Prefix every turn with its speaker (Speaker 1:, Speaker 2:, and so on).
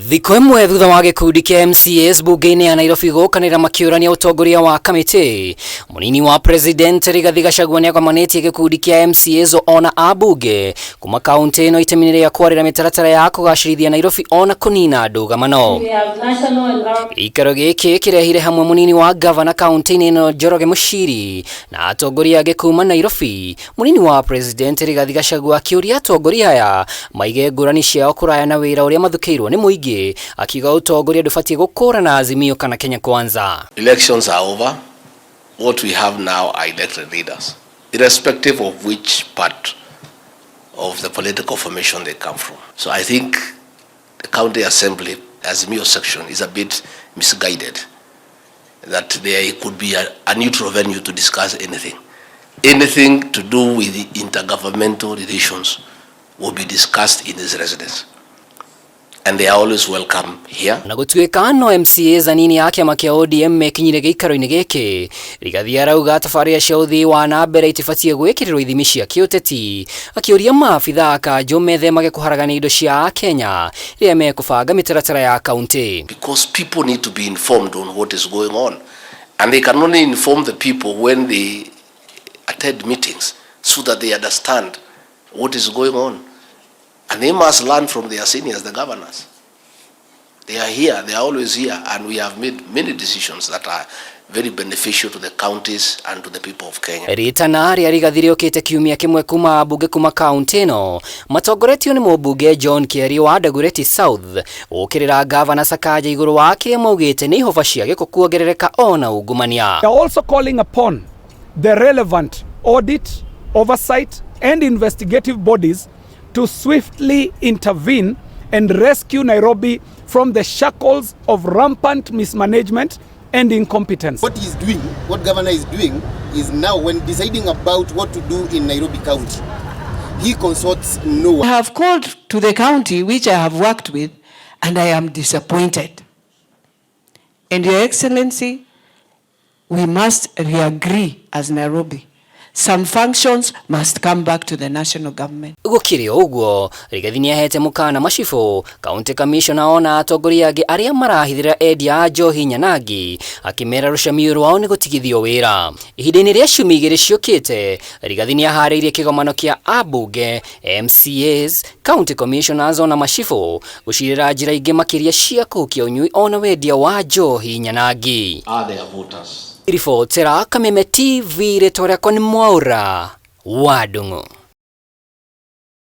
Speaker 1: Thikũ ĩmwe thutha wa gĩkundi kĩa MCAs bunge-inĩ ya Nairobi gũkanĩra makĩũrania ũtongoria wa kamĩtĩ, mũnini wa president Rigathi Gachagua nĩagomanĩtie gĩkundi kĩa MCAs ona abunge kuma kaunti ĩno itemi rĩa kwarĩra mĩtaratara ya kũgacĩrithia Nairobi ona kũnina ndũgamano. Gĩikaro gĩkĩ kĩrehire hamwe mũnini wa gavana kaunti-inĩ ĩno Njoroge Mũciri na atongoria angĩ kuma Nairobi. Mũnini wa president Rigathi Gachagua akĩũria atongoria aya maige ngũrani ciao kũraya na wĩra ũrĩa mathukĩirwo nĩ mũingĩ, akiuga utongoria ndũbatiĩ gũkũrana Azimio kana Kenya Kwanza.
Speaker 2: Elections are over. What we have now are elected leaders, irrespective of which part of the political formation they come from. So I think the county assembly Azimio section is a bit misguided, that there could be a neutral venue to discuss anything. Anything to do with the intergovernmental relations will be discussed in this residence. And they are always welcome here.
Speaker 1: Na gũtuĩka no MCAs anini ya kĩama kĩa ODM mekinyire gĩikaro-inĩ gĩkĩ, Rigathi arauga tabarĩra cia ũthii wa na mbere itibatiĩ gwĩkĩrĩrwo ithimi cia kĩũteti, akĩũria maabitha a kanjũ methemage kũharagania indo cia Kenya rĩrĩa mekũbanga mĩtaratara ya kaunti.
Speaker 2: Because people need to be informed on what is going on, and they can only inform the people when they attend meetings so that they understand what is going on. And they must learn from their seniors, the governors. They are here, they are always here, and we have made many decisions that are very beneficial to the counties and to the people of Kenya.
Speaker 1: Ritana rĩa Rigathi rĩũkĩte kiumia kĩmwe kuma bunge kuma kaunti ĩno, matongoretio nĩ mũmbunge John Kerry wa Dagoretti South, gũkĩrĩra gavana Sakaja igũrũ wa kĩrĩa maugĩte nĩ ihoba cia gĩko kuongerereka ona ungumania.
Speaker 3: They are also calling upon the relevant audit, oversight and investigative bodies to swiftly intervene and rescue Nairobi from the shackles of rampant mismanagement and incompetence.
Speaker 4: What he's doing, what governor is doing, is now when deciding about what to do in Nairobi County, he consults no one.
Speaker 5: I have called to the county which I have worked with, and I am disappointed. And Your Excellency, we must re-agree as Nairobi. Some functions must come back to the national government.
Speaker 1: Gũkĩrĩ ũguo, Rigathi nĩahete mũkana macibũ, county commissioner ona atongoria angĩ arĩa marahithĩra endia a njohi nyanangi, akĩmera rũcamio rwao nĩ gũtigithio wĩra. Ihinda-inĩ rĩa ciumia igĩrĩ ciũkĩte, Rigathi nĩaharĩirie kĩgomano kĩa abunge, MCAs, county commissioners ona macibũ gũcirĩra njĩra ingĩ makĩria cia kũhukia ũnyui ona wendia wa njohi nyanangi.
Speaker 2: Are their voters?
Speaker 1: Ribotera Kameme TV rĩtwa rĩakwa nĩ Mwaura wa Ndung'u.